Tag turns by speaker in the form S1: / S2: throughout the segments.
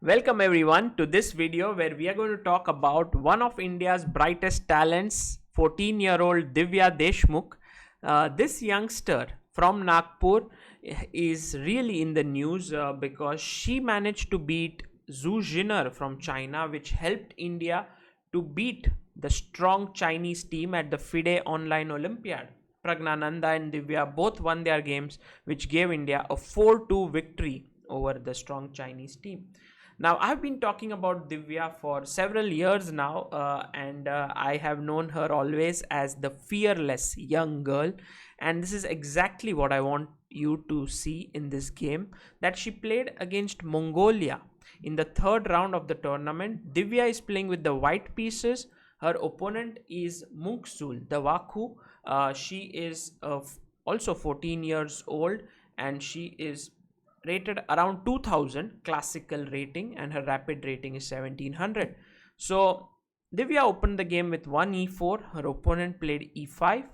S1: Welcome everyone to this video where we are going to talk about one of India's brightest talents, 14-year-old Divya Deshmukh. This youngster from Nagpur is really in the news because she managed to beat Zhu Jiner from China, which helped India to beat the strong Chinese team at the FIDE Online Olympiad. Pragnananda and Divya both won their games, which gave India a 4-2 victory over the strong Chinese team. Now, I've been talking about Divya for several years now, and I have known her always as the fearless young girl. And this is exactly what I want you to see in this game, that she played against Mongolia in the third round of the tournament. Divya is playing with the white pieces. Her opponent is Munkhzul, Davaakhu. She is also 14 years old, and she is rated around 2000 classical rating, and her rapid rating is 1700. So Divya opened the game with 1 e4. Her opponent played e5.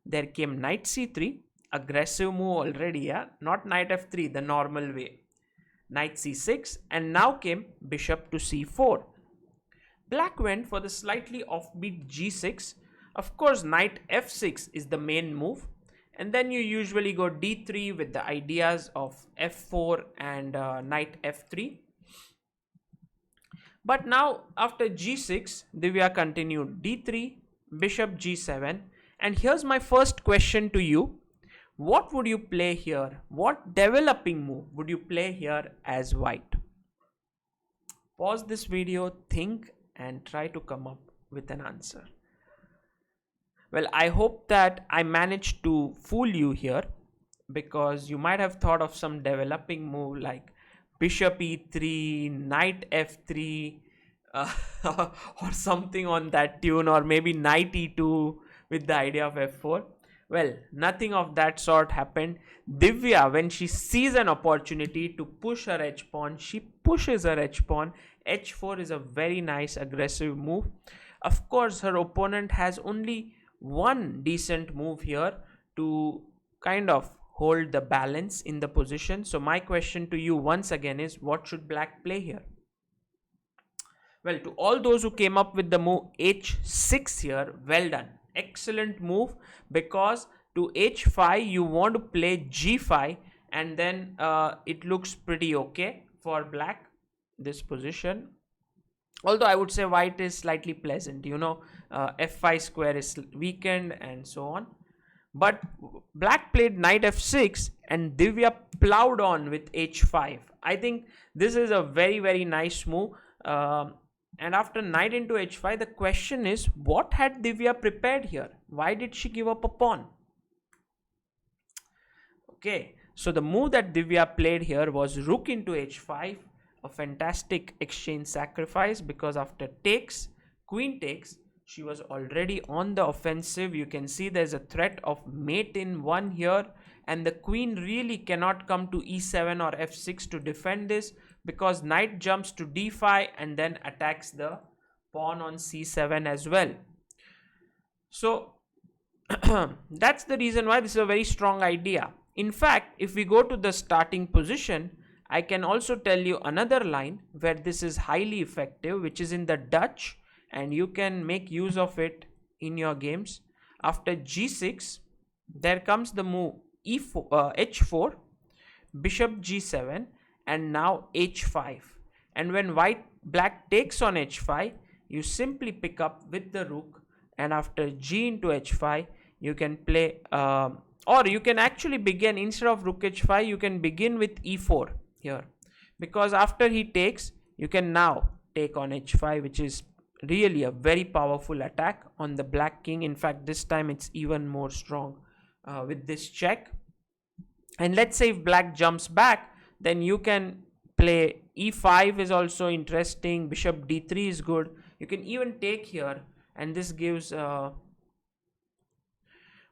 S1: There came knight c3, aggressive move already, yeah, not knight f3 the normal way. Knight c6, and now came bishop to c4. Black went for the slightly offbeat g6. Of course, knight f6 is the main move, and then you usually go d3 with the ideas of f4 and knight f3. But now after g6, Divya continued d3, bishop g7. And here's my first question to you. What would you play here? What developing move would you play here as white? Pause this video, think, and try to come up with an answer. Well, I hope that I managed to fool you here, because you might have thought of some developing move like bishop e3, knight f3, or something on that tune, or maybe knight e2 with the idea of f4. Well, nothing of that sort happened. Divya, when she sees an opportunity to push her h-pawn, she pushes her h-pawn. h4 is a very nice aggressive move. Of course, her opponent has only one decent move here to kind of hold the balance in the position. So my question to you once again is, what should black play here? Well, to all those who came up with the move h6 here, well done. Excellent move, because to h5 you want to play g5, and then it looks pretty okay for black, this position. Although I would say white is slightly pleasant, f5 square is weakened and so on. But black played knight f6 and Divya plowed on with h5. I think this is a very, very nice move. And after knight into h5, the question is, what had Divya prepared here? Why did she give up a pawn? Okay, so the move that Divya played here was rook into h5. A fantastic exchange sacrifice, because after takes, queen takes, she was already on the offensive. You can see there's a threat of mate in one here, and the queen really cannot come to e7 or f6 to defend this, because knight jumps to d5 and then attacks the pawn on c7 as well. So that's the reason why this is a very strong idea. In fact, if we go to the starting position, I can also tell you another line where this is highly effective, which is in the Dutch, and you can make use of it in your games. After g6, there comes the move h4, bishop g7, and now h5. And when black takes on h5, you simply pick up with the rook, and after g into h5, you can play, or you can actually begin, instead of rook h5, you can begin with e4 here, because after he takes, you can now take on h5, which is really a very powerful attack on the black king. In fact, this time it's even more strong with this check. And let's say if black jumps back, then you can play e5 is also interesting. Bishop d3 is good. You can even take here, and this gives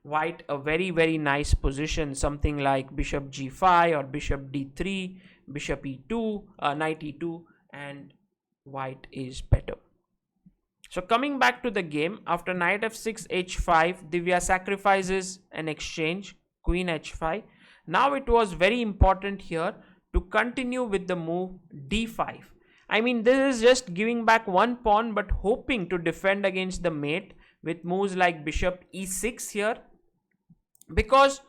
S1: white a very, very nice position, something like bishop g5 or bishop d3, bishop e2, knight e2, and white is better. So coming back to the game, after knight f6, h5, Divya sacrifices an exchange, queen h5. Now it was very important here to continue with the move d5. I mean, this is just giving back one pawn but hoping to defend against the mate with moves like bishop e6 here. Because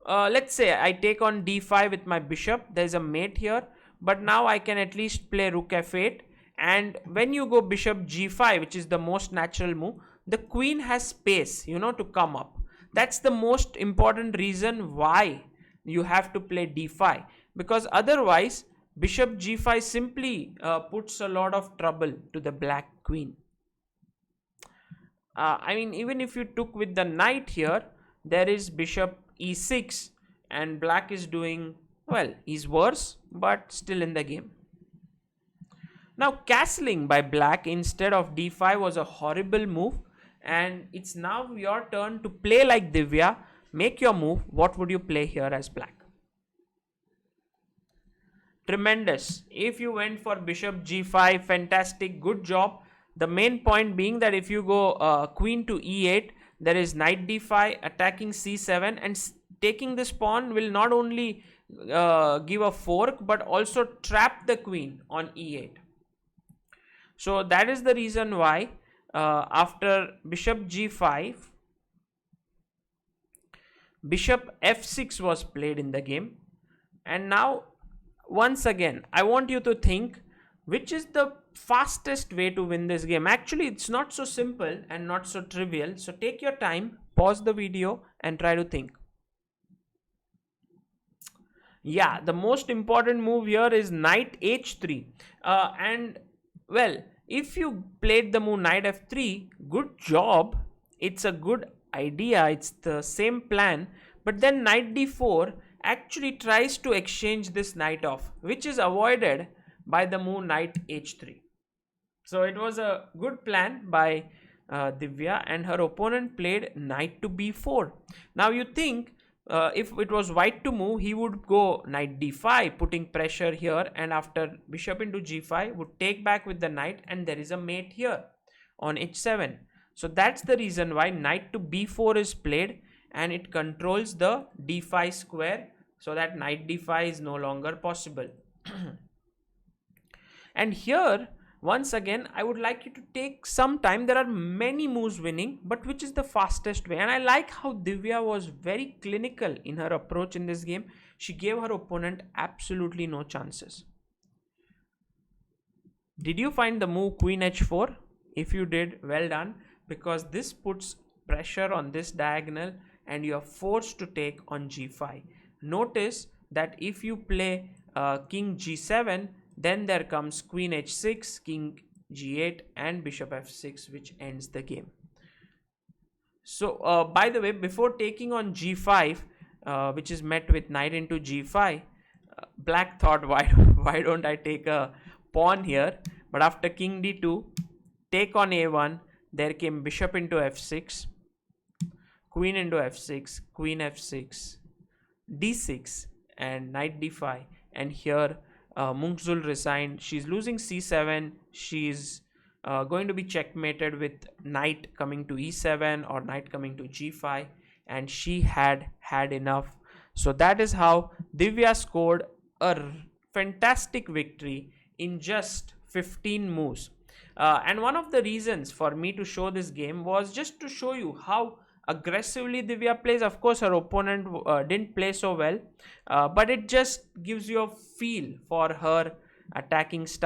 S1: let's say I take on d5 with my bishop, there's a mate here, but now I can at least play rook f8. And when you go bishop g5, which is the most natural move, the queen has space, to come up. That's the most important reason why you have to play d5, because otherwise bishop g5 simply puts a lot of trouble to the black queen. I mean, even if you took with the knight here, there is bishop e6 and black is doing, well, he's worse but still in the game. Now castling by black instead of d5 was a horrible move, and it's now your turn to play like Divya. Make your move. What would you play here as black? Tremendous. If you went for bishop g5, fantastic, good job. The main point being that if you go queen to e8, there is knight d5 attacking c7, and taking this pawn will not only give a fork but also trap the queen on e8. So that is the reason why after bishop g5, bishop f6 was played in the game. And now once again, I want you to think which is the fastest way to win this game. Actually, it's not so simple and not so trivial. So take your time, pause the video and try to think. Yeah, the most important move here is knight h3. And well, if you played the move knight f3, good job. It's a good idea. It's the same plan. But then knight d4 actually tries to exchange this knight off, which is avoided by the move knight h3. So it was a good plan by Divya, and her opponent played knight to b4. Now you think if it was white to move, he would go knight d5, putting pressure here, and after bishop into g5 would take back with the knight, and there is a mate here on h7. So that's the reason why knight to b4 is played, and it controls the d5 square, so that knight d5 is no longer possible. And here once again, I would like you to take some time. There are many moves winning, but which is the fastest way? And I like how Divya was very clinical in her approach in this game. She gave her opponent absolutely no chances. Did you find the move queen h4? If you did, well done, because this puts pressure on this diagonal and you are forced to take on g5. Notice that if you play king g7, then there comes queen h6, king g8 and bishop f6, which ends the game. So by the way, before taking on g5, which is met with knight into g5, black thought, why don't I take a pawn here? But after king d2, take on a1, there came bishop into f6, queen into f6, queen f6, d6 and knight d5, and here Munkhzul resigned. She's losing c7. She's going to be checkmated with knight coming to e7 or knight coming to g5, and she had enough. So that is how Divya scored a fantastic victory in just 15 moves. And one of the reasons for me to show this game was just to show you how aggressively Divya plays. Of course, her opponent didn't play so well, but it just gives you a feel for her attacking style.